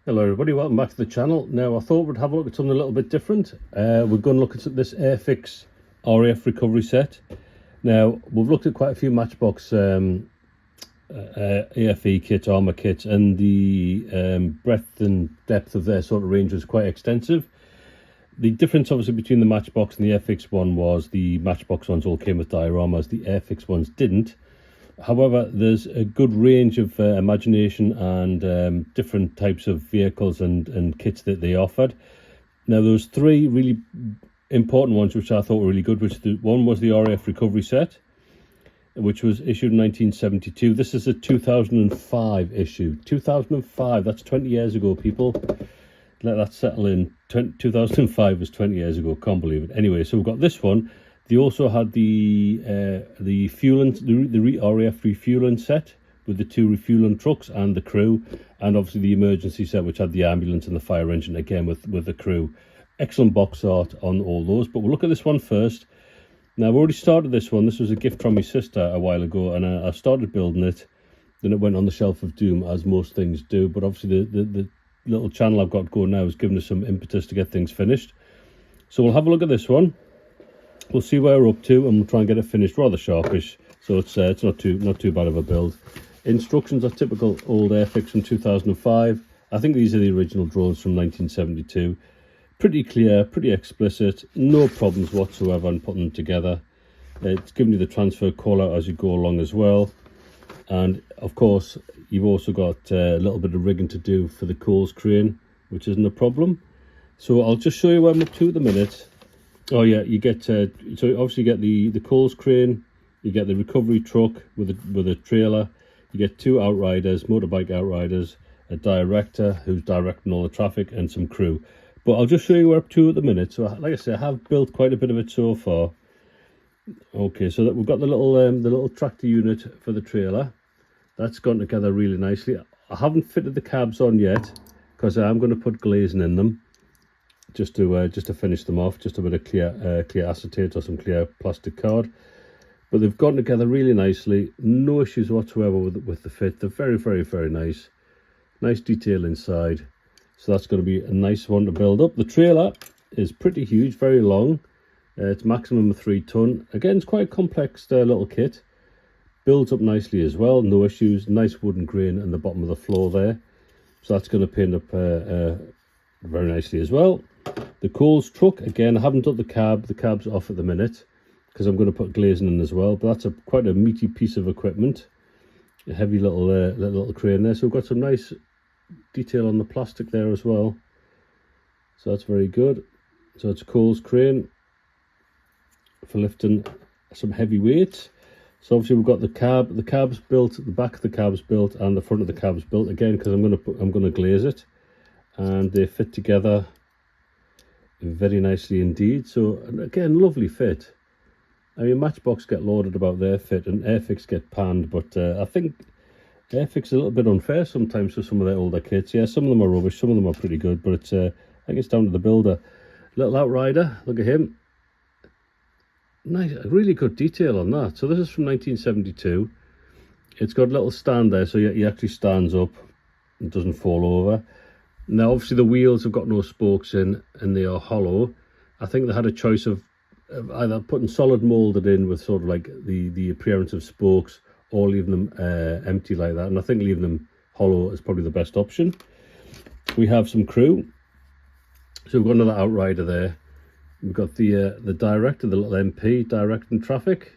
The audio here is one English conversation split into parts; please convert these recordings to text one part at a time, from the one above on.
Hello everybody, welcome back to the channel. Now I thought we'd have a look at something a little bit different. We're going to look at this Airfix RAF Recovery Set. Now we've looked at quite a few Matchbox AFE kits, armour kits, and the breadth and depth of their sort of range was quite extensive. The difference obviously between the Matchbox and the Airfix one was the Matchbox ones all came with dioramas, the Airfix ones didn't. However, there's a good range of imagination and different types of vehicles and kits that they offered. Now, there was three really important ones which I thought were really good. One was the RAF Recovery Set, which was issued in 1972. This is a 2005 issue. 2005, that's 20 years ago, people. Let that settle in. 2005 was 20 years ago, can't believe it. Anyway, so we've got this one. They also had the RAF refueling set with the two refueling trucks and the crew, and obviously the emergency set which had the ambulance and the fire engine again with the crew. Excellent box art on all those, but we'll look at this one first. Now I've already started this one. This was a gift from my sister a while ago, and I started building it. Then it went on the shelf of doom, as most things do, but obviously the little channel I've got going now is giving us some impetus to get things finished. So we'll have a look at this one. We'll see where we're up to, and we'll try and get it finished rather sharpish, so it's not too bad of a build. Instructions are typical old Airfix from 2005. I think these are the original drawings from 1972. Pretty clear, pretty explicit, no problems whatsoever in putting them together. It's giving you the transfer call out as you go along as well, and of course you've also got a little bit of rigging to do for the coals crane, which isn't a problem. So I'll just show you where I'm up to at the minute. Oh yeah, you get so obviously you get the coals crane, you get the recovery truck with a trailer, you get two outriders, motorbike outriders, a director who's directing all the traffic, and some crew. But I'll just show you where I'm up to at the minute. So like I said, I have built quite a bit of it so far. Okay, so that we've got the little tractor unit for the trailer. That's gone together really nicely. I haven't fitted the cabs on yet because I'm going to put glazing in them. Just to finish them off, just a bit of clear acetate or some clear plastic card. But they've gone together really nicely, no issues whatsoever with the fit. They're very nice detail inside, so that's going to be a nice one to build up. The trailer is pretty huge, very long. It's maximum of 3 ton. Again, it's quite a complex little kit. Builds up nicely as well, no issues. Nice wooden grain in the bottom of the floor there, so that's going to paint up very nicely as well. The coals truck, again, I haven't done the cab. The cab's off at the minute because I'm going to put glazing in as well, but that's quite a meaty piece of equipment. A heavy little crane there, so we've got some nice detail on the plastic there as well, so that's very good. So it's a coals crane for lifting some heavy weights. So obviously we've got the cab's built, the back of the cab's built, and the front of the cab's built again because I'm going to glaze it, and they fit together very nicely indeed. So again, lovely fit. I mean, Matchbox get lauded about their fit and Airfix get panned, but I think Airfix is a little bit unfair sometimes for some of their older kits. Yeah, some of them are rubbish, some of them are pretty good, but it's I think it's down to the builder. Little outrider, look at him. Nice, really good detail on that. So this is from 1972. It's got a little stand there, so he actually stands up and doesn't fall over. Now, obviously, the wheels have got no spokes in and they are hollow. I think they had a choice of either putting solid moulded in with sort of like the appearance of spokes, or leaving them empty like that. And I think leaving them hollow is probably the best option. We have some crew. So we've got another outrider there. We've got the director, the little MP, directing traffic.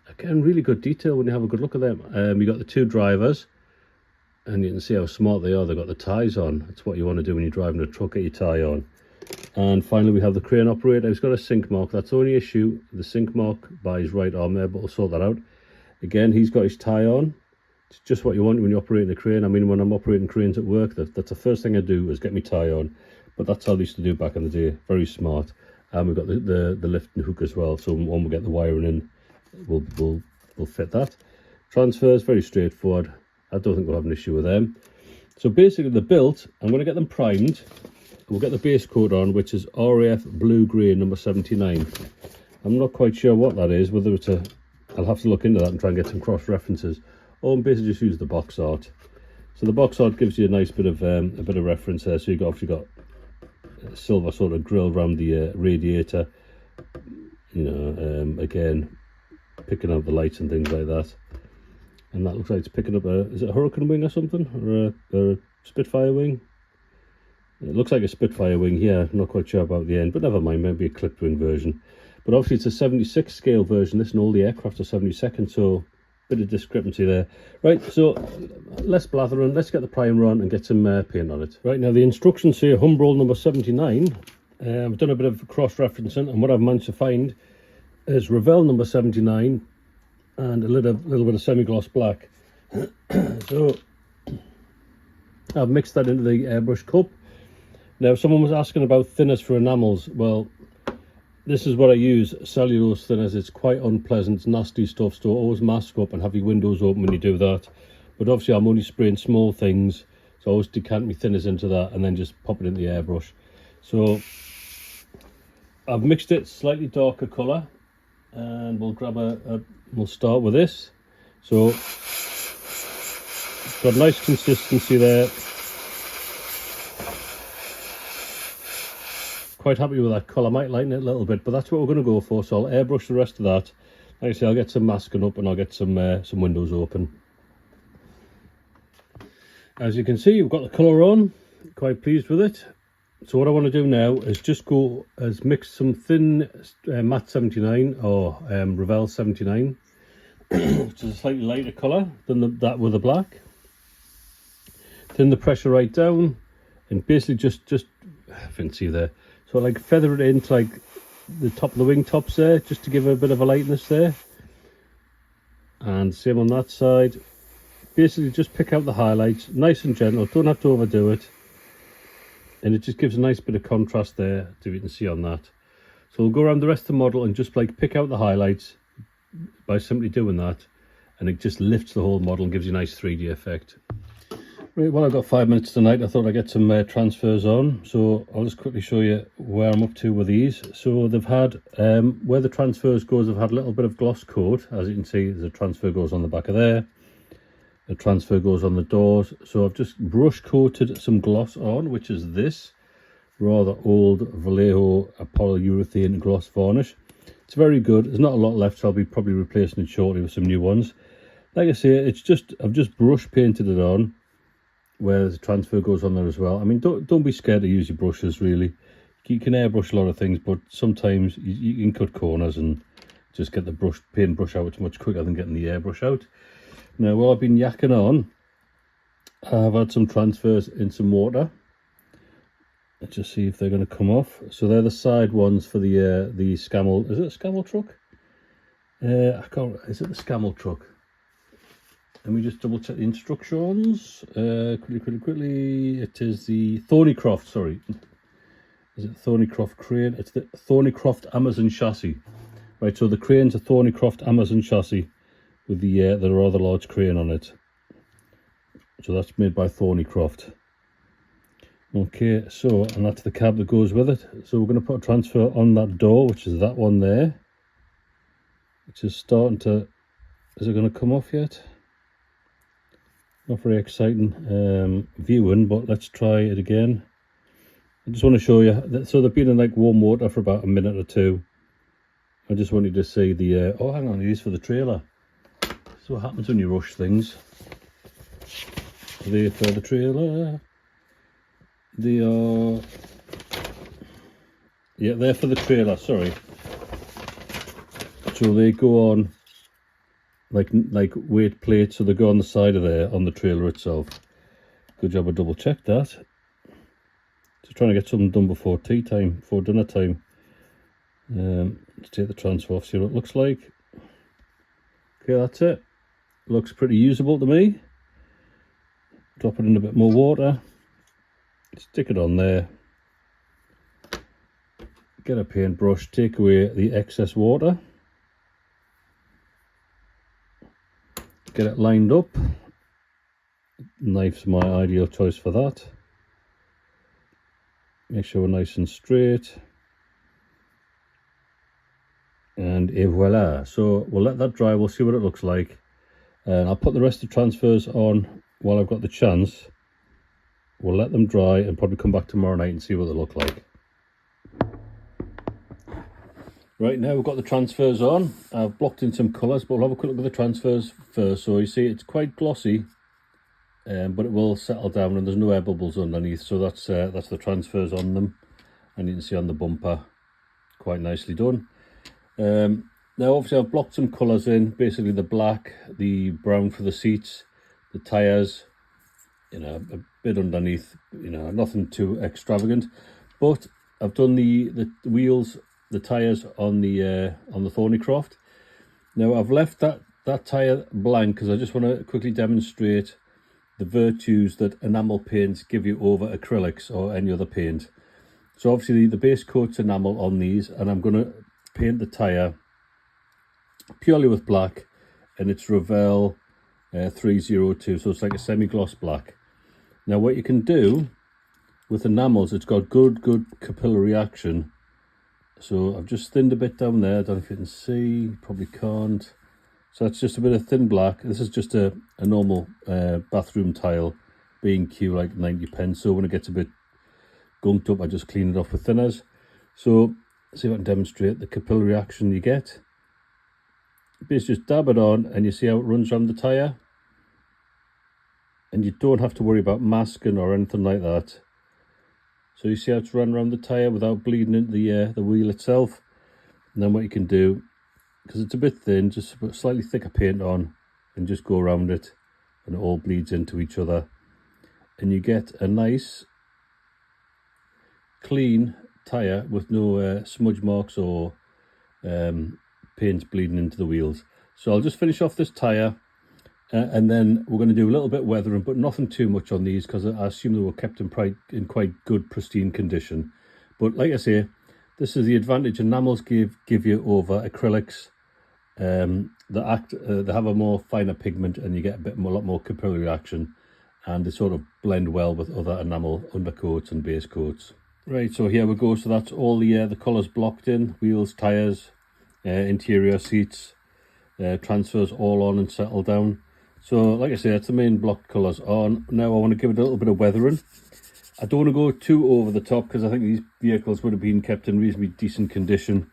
Again, really good detail when you have a good look at them. You've got the two drivers. And you can see how smart they are. They've got the ties on. That's what you want to do when you're driving a truck, get your tie on. And finally, we have the crane operator. He's got a sink mark. That's the only issue, the sink mark by his right arm there, but we'll sort that out. Again, he's got his tie on. It's just what you want when you're operating a crane. I mean, when I'm operating cranes at work, that's the first thing I do is get my tie on. But that's how I used to do back in the day. Very smart. And we've got the lifting hook as well. So when we get the wiring in, we'll fit that. Transfers, very straightforward. I don't think we'll have an issue with them. So basically they're built. I'm going to get them primed. We'll get the base coat on, which is RAF Blue Grey number 79. I'm not quite sure what that is, whether it's I'll have to look into that and try and get some cross references. Or basically just use the box art. So the box art gives you a nice bit of reference there. So you've obviously got silver sort of grill around the radiator, you know, again picking out the lights and things like that. And that looks like it's picking up is it a Hurricane wing or something, or a Spitfire wing? It looks like a Spitfire wing here. I'm not quite sure about the end, but never mind, maybe a clipped wing version. But obviously it's a 76 scale version, this, and all the aircraft are 72nd, so bit of discrepancy there. Right, so less blathering, let's get the primer on and get some paint on it. Right, now the instructions say Humbrol number 79. I've done a bit of cross-referencing, and what I've managed to find is Revell number 79 and a little bit of semi-gloss black. So I've mixed that into the airbrush cup. Now someone was asking about thinners for enamels. Well, this is what I use, cellulose thinners. It's quite unpleasant, it's nasty stuff, so always mask up and have your windows open when you do that. But obviously I'm only spraying small things, so I always decant my thinners into that and then just pop it in the airbrush. So I've mixed it slightly darker colour, and we'll grab we'll start with this. So it's got nice consistency there. Quite happy with that colour. I might lighten it a little bit, but that's what we're going to go for. So I'll airbrush the rest of that. Like I say, I'll get some masking up and I'll get some windows open. As you can see, we've got the colour on. Quite pleased with it. So what I want to do now is just mix some thin matte 79 or Revell 79, which is a slightly lighter colour than that with the black. Thin the pressure right down, and basically just I can see there. So like feather it into like the top of the wing tops there, just to give a bit of a lightness there. And same on that side. Basically just pick out the highlights, nice and gentle, don't have to overdo it. And it just gives a nice bit of contrast there, as you can see on that. So we'll go around the rest of the model and just like pick out the highlights by simply doing that. And it just lifts the whole model and gives you a nice 3D effect. Right, well, I've got 5 minutes tonight. I thought I'd get some transfers on, so I'll just quickly show you where I'm up to with these. So they've had, where the transfers goes, they've had a little bit of gloss coat. As you can see, the transfer goes on the back of there. The transfer goes on the doors. So I've just brush coated some gloss on, which is this rather old Vallejo polyurethane gloss varnish. It's very good. There's not a lot left, so I'll be probably replacing it shortly with some new ones. Like I say, I've just brush painted it on, where the transfer goes on there as well. I mean, don't be scared to use your brushes, really. You can airbrush a lot of things, but sometimes you can cut corners and just get the paintbrush out. It's much quicker than getting the airbrush out. Now, while I've been yakking on, I've had some transfers in some water. Let's just see if they're going to come off. So they're the side ones for the Scamel. Is it a Scamel truck? I can't. Is it the Scamel truck? Let me just double check the instructions. Quickly. It is the Thornycroft, sorry. Is it Thornycroft crane? It's the Thornycroft Amazon chassis. Right, so the crane's a Thornycroft Amazon chassis with the rather large crane on it. So that's made by Thornycroft. Okay, so, and that's the cab that goes with it. So we're going to put a transfer on that door, which is that one there. Which is starting to, is it going to come off yet? Not very exciting viewing, but let's try it again. I just want to show you that, so they've been in like warm water for about a minute or two. I just wanted to see the oh, hang on, these for the trailer. So what happens when you rush things? They're for the trailer. They are, yeah, they're for the trailer, sorry. So they go on like weight plates, so they go on the side of there on the trailer itself. Good job I double checked that. Just trying to get something done before tea time, before dinner time. Let's take the transfer off, see what it looks like. Okay, that's it. Looks pretty usable to me. Drop it in a bit more water. Stick it on there. Get a paintbrush, take away the excess water. Get it lined up. Knife's my ideal choice for that. Make sure we're nice and straight. And voila. So we'll let that dry, we'll see what it looks like. And I'll put the rest of the transfers on while I've got the chance, we'll let them dry and probably come back tomorrow night and see what they look like. Right, now we've got the transfers on. I've blocked in some colours, but we'll have a quick look at the transfers first. So you see it's quite glossy, but it will settle down and there's no air bubbles underneath. So that's the transfers on them. And you can see on the bumper, quite nicely done. Now obviously I've blocked some colours in, basically the black, the brown for the seats, the tyres, you know, a bit underneath, you know, nothing too extravagant. But I've done the wheels, the tyres on the Thornycroft. Now I've left that tyre blank because I just want to quickly demonstrate the virtues that enamel paints give you over acrylics or any other paint. So obviously the base coat's enamel on these, and I'm going to paint the tyre purely with black, and it's Revell 302, so it's like a semi-gloss black. Now what you can do with enamels, it's got good capillary action. So I've just thinned a bit down there. I don't know if you can see, probably can't. So that's just a bit of thin black. This is just a normal bathroom tile, B&Q, like 90 pence. So when it gets a bit gunked up, I just clean it off with thinners. So see if I can demonstrate the capillary action you get. Basically just dab it on and you see how it runs around the tyre. And you don't have to worry about masking or anything like that. So you see how it's run around the tyre without bleeding into the wheel itself. And then what you can do, because it's a bit thin, just put slightly thicker paint on and just go around it, and it all bleeds into each other. And you get a nice, clean tyre with no smudge marks or paint bleeding into the wheels. So I'll just finish off this tyre. And then we're going to do a little bit of weathering, but nothing too much on these because I assume they were kept in quite good, pristine condition. But like I say, this is the advantage enamels give you over acrylics. They have a more finer pigment, and you get a lot more capillary action, and they sort of blend well with other enamel undercoats and base coats. Right, so here we go. So that's all the colours blocked in: wheels, tyres, interior seats, transfers all on and settled down. So, like I say, that's the main block colours on. Now I want to give it a little bit of weathering. I don't want to go too over the top because I think these vehicles would have been kept in reasonably decent condition.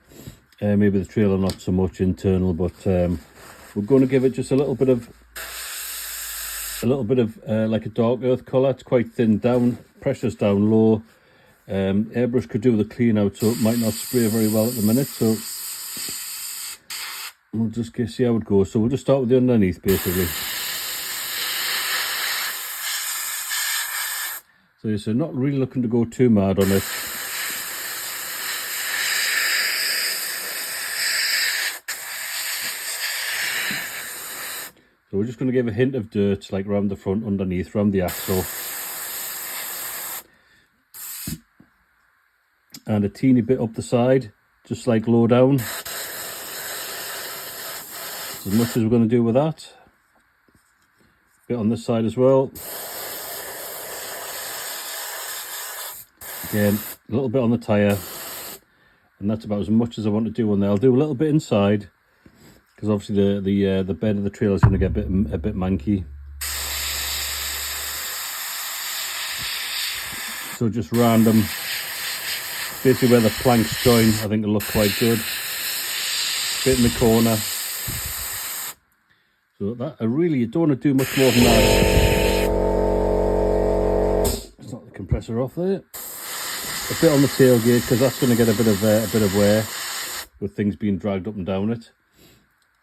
Maybe the trailer not so much internal, but we're going to give it just a little bit of like a dark earth colour. It's quite thin down, pressure's down low. Airbrush could do with a clean out, so it might not spray very well at the minute. So we'll just see how it goes. So we'll just start with the underneath, basically. So you're not really looking to go too mad on it. So we're just going to give a hint of dirt, like around the front, underneath, around the axle. And a teeny bit up the side, just like low down. As much as we're going to do with that. Bit on this side as well. Again, a little bit on the tyre, and that's about as much as I want to do on there. I'll do a little bit inside because obviously the bed of the trailer is going to get a bit manky. So just random, basically where the planks join, I think it'll look quite good. Bit in the corner. So that you don't want to do much more than that. Let's knock the compressor off there. A bit on the tailgate because that's going to get a bit of wear with things being dragged up and down it,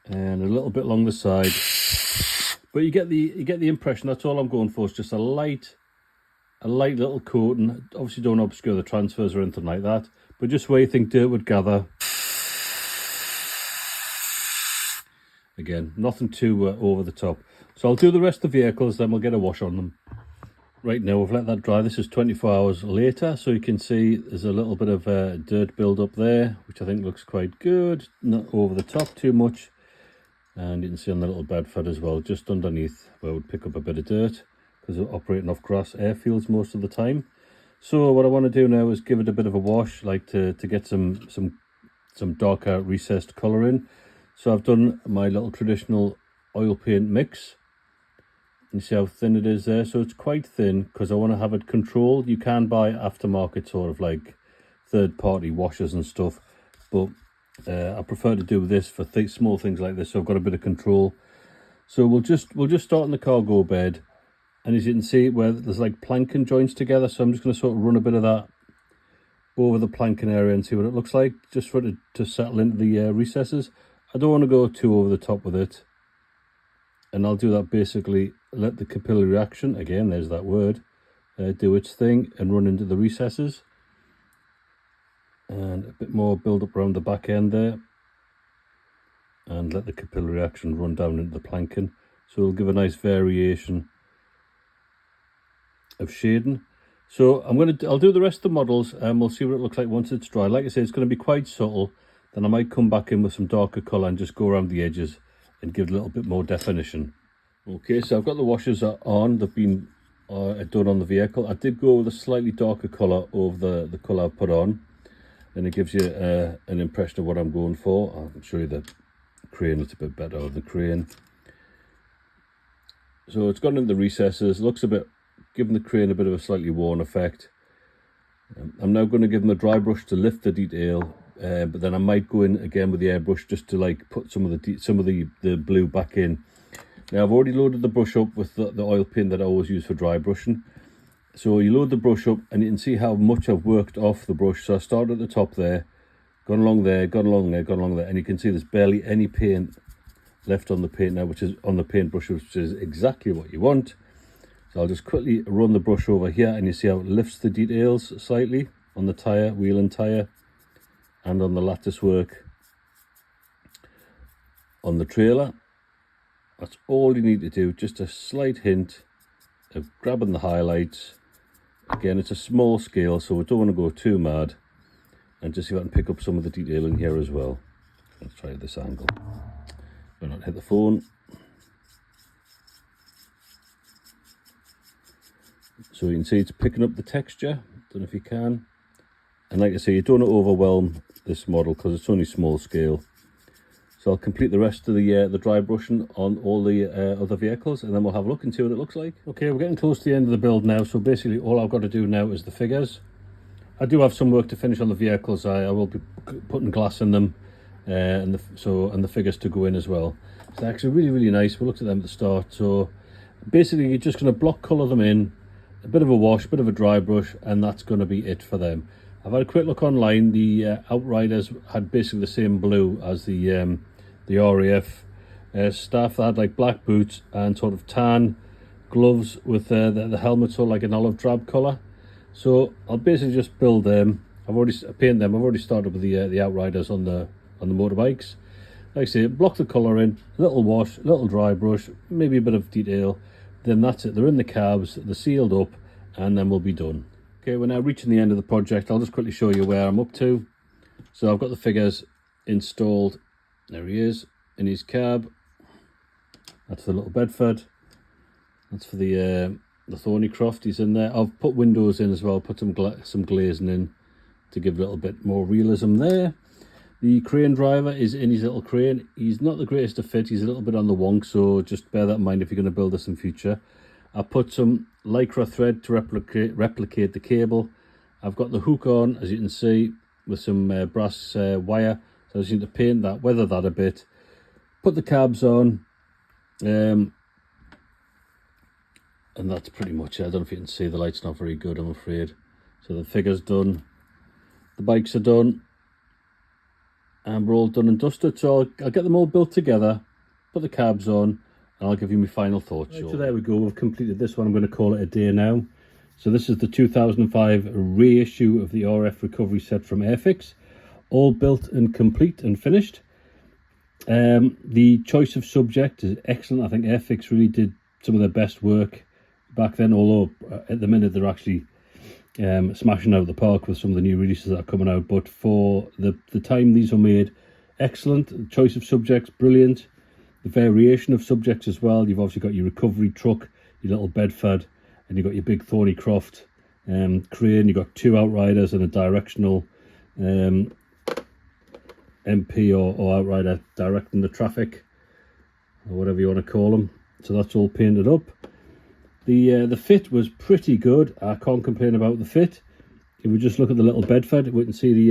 and a little bit along the side. But you get the impression. That's all I'm going for. Is just a light little coating. Obviously, don't obscure the transfers or anything like that, but just where you think dirt would gather. Again, nothing too over the top. So I'll do the rest of the vehicles, then we'll get a wash on them. Right, now we've let that dry. This is 24 hours later, so you can see there's a little bit of dirt build up there, which I think looks quite good. Not over the top too much. And you can see on the little Bedford as well, just underneath where it would pick up a bit of dirt, because we're operating off grass airfields most of the time. So what I want to do now is give it a bit of a wash, like to get some darker recessed colour in. So I've done my little traditional oil paint mix. You see how thin it is there? So it's quite thin because I want to have it controlled. You can buy aftermarket sort of like third-party washers and stuff, but I prefer to do this for small things like this, so I've got a bit of control. So we'll just start in the cargo bed, and as you can see where there's like planking joints together, so I'm just going to sort of run a bit of that over the planking area and see what it looks like, just for it to settle into the recesses. I don't want to go too over the top with it, and I'll do that basically, let the capillary action, again there's that word, do its thing and run into the recesses, and a bit more build up around the back end there, and let the capillary action run down into the planking, so it'll give a nice variation of shading. So I'll do the rest of the models and we'll see what it looks like once it's dry. Like I say, it's going to be quite subtle. Then I might come back in with some darker colour and just go around the edges and give it a little bit more definition. Okay, so I've got the washers on. They've been done on the vehicle. I did go with a slightly darker colour over the colour I've put on, and it gives you an impression of what I'm going for. I'll show you the crane. It's a bit better on the crane. So it's gone into the recesses. Looks a bit, giving the crane a bit of a slightly worn effect. I'm now going to give them a dry brush to lift the detail, but then I might go in again with the airbrush just to like put some of the blue back in. Now I've already loaded the brush up with the oil paint that I always use for dry brushing. So you load the brush up and you can see how much I've worked off the brush. So I started at the top there, gone along there, gone along there, gone along there, and you can see there's barely any paint left on the paint now, which is on the paintbrush, which is exactly what you want. So I'll just quickly run the brush over here, and you see how it lifts the details slightly on the tyre, wheel and tyre, and on the lattice work on the trailer. That's all you need to do, just a slight hint of grabbing the highlights. Again, it's a small scale, so we don't want to go too mad, and just see if I can pick up some of the detail in here as well. Let's try this angle. Do not hit the phone. So you can see it's picking up the texture. Don't know if you can. And like I say, you don't want to overwhelm this model because it's only small scale. So I'll complete the rest of the dry brushing on all the other vehicles, and then we'll have a look and see what it looks like. Okay, we're getting close to the end of the build now, so basically all I've got to do now is the figures. I do have some work to finish on the vehicles. I will be putting glass in them, and the figures to go in as well. So they're actually really, really nice. We looked at them at the start. So basically you're just going to block colour them in, a bit of a wash, a bit of a dry brush, and that's going to be it for them. I've had a quick look online. The Outriders had basically the same blue as the RAF staff. They had like black boots and sort of tan gloves with the helmet sort of like an olive drab colour. So I'll basically just build them. I've already painted them. I've already started with the Outriders on the motorbikes. Like I say, block the colour in, a little wash, a little dry brush, maybe a bit of detail. Then that's it. They're in the cabs, they're sealed up, and then we'll be done. Okay, we're now reaching the end of the project. I'll just quickly show you where I'm up to. So I've got the figures installed. There he is in his cab. That's the little Bedford. That's for the Thornycroft. He's in there. I've put windows in as well. Put some glazing in to give a little bit more realism there. The crane driver is in his little crane. He's not the greatest of fit. He's a little bit on the wonk, so just bear that in mind if you're going to build this in future. I put some lycra thread to replicate the cable. I've got the hook on, as you can see, with some brass wire. So I just need to paint that, weather that a bit. Put the cabs on. And that's pretty much it. I don't know if you can see, the light's not very good, I'm afraid. So the figure's done. The bikes are done. And we're all done and dusted. So I'll get them all built together, put the cabs on, and I'll give you my final thoughts. Right, so there we go. We've completed this one. I'm going to call it a day now. So this is the 2005 reissue of the RAF Recovery Set from Airfix. All built and complete and finished. The choice of subject is excellent. I think Airfix really did some of their best work back then, although at the minute they're actually smashing out the park with some of the new releases that are coming out. But for the time these were made, excellent. The choice of subjects, brilliant. The variation of subjects as well. You've obviously got your recovery truck, your little Bedford, and you've got your big Thornycroft crane. You've got two Outriders and a directional MP or Outrider directing the traffic, or whatever you want to call them. So that's all painted up. The fit was pretty good. I can't complain about the fit. If we just look at the little bedfed, we can see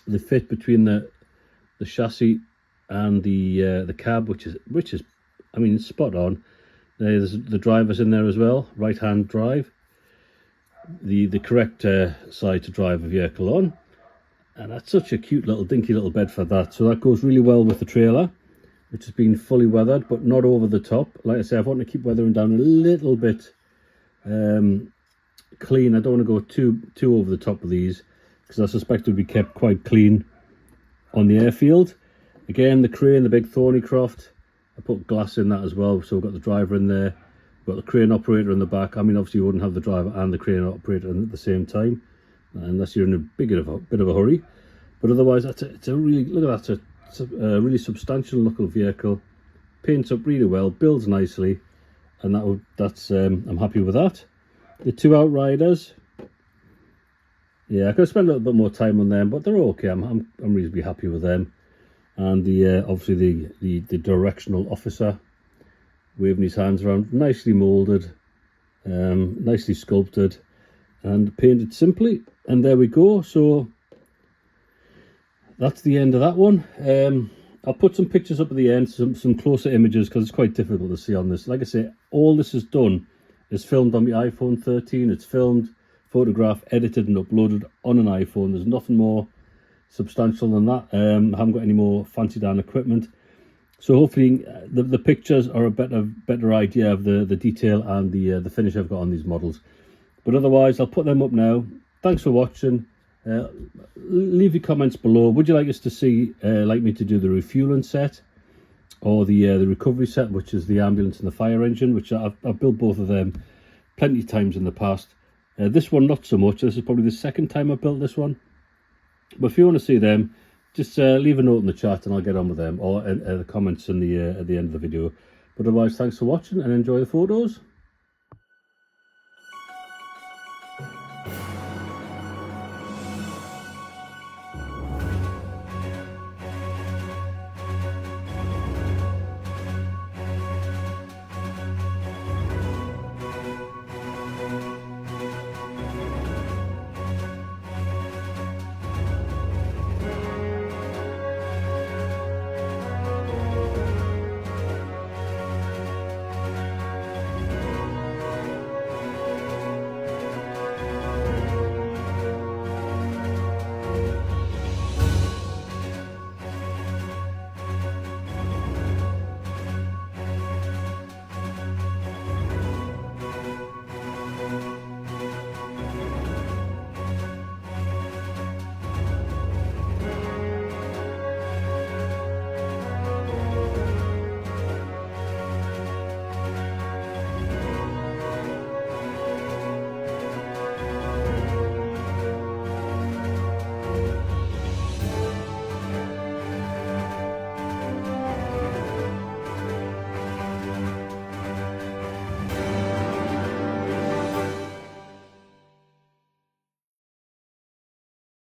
the fit between the chassis and the cab, which is I mean, spot on. There's the driver's in there as well, right hand drive, the correct side to drive a vehicle on, and that's such a cute little dinky little bed for that. So that goes really well with the trailer, which has been fully weathered but not over the top. Like I say, I want to keep weathering down a little bit clean. I don't want to go too over the top of these, because I suspect it would be kept quite clean on the airfield. Again, the crane, the big Thornycroft, I put glass in that as well, so we've got the driver in there, we've got the crane operator in the back. I mean, obviously you wouldn't have the driver and the crane operator in at the same time, unless you're in a bit of a hurry. But otherwise, it's a really, look at that, it's a really substantial looking vehicle, paints up really well, builds nicely, and that's I'm happy with that. The two Outriders, yeah, I could spend a little bit more time on them, but they're okay. I'm reasonably happy with them. And the obviously the directional officer waving his hands around, nicely moulded, nicely sculpted, and painted simply. And there we go. So that's the end of that one. I'll put some pictures up at the end, some closer images, because it's quite difficult to see on this. Like I say, all this is done is filmed on my iPhone 13. It's filmed, photographed, edited and uploaded on an iPhone. There's nothing more substantial than that. I haven't got any more fancy down equipment, so hopefully the pictures are a better idea of the detail and the finish I've got on these models. But otherwise, I'll put them up now. Thanks for watching. Leave your comments below. Would you like us to see like me to do the refueling set, or the recovery set, which is the ambulance and the fire engine, which I've built both of them plenty of times in the past. This one not so much. This is probably the second time I've built this one. But if you want to see them, just leave a note in the chat and I'll get on with them, or the comments in the at the end of the video. But otherwise, thanks for watching and enjoy the photos.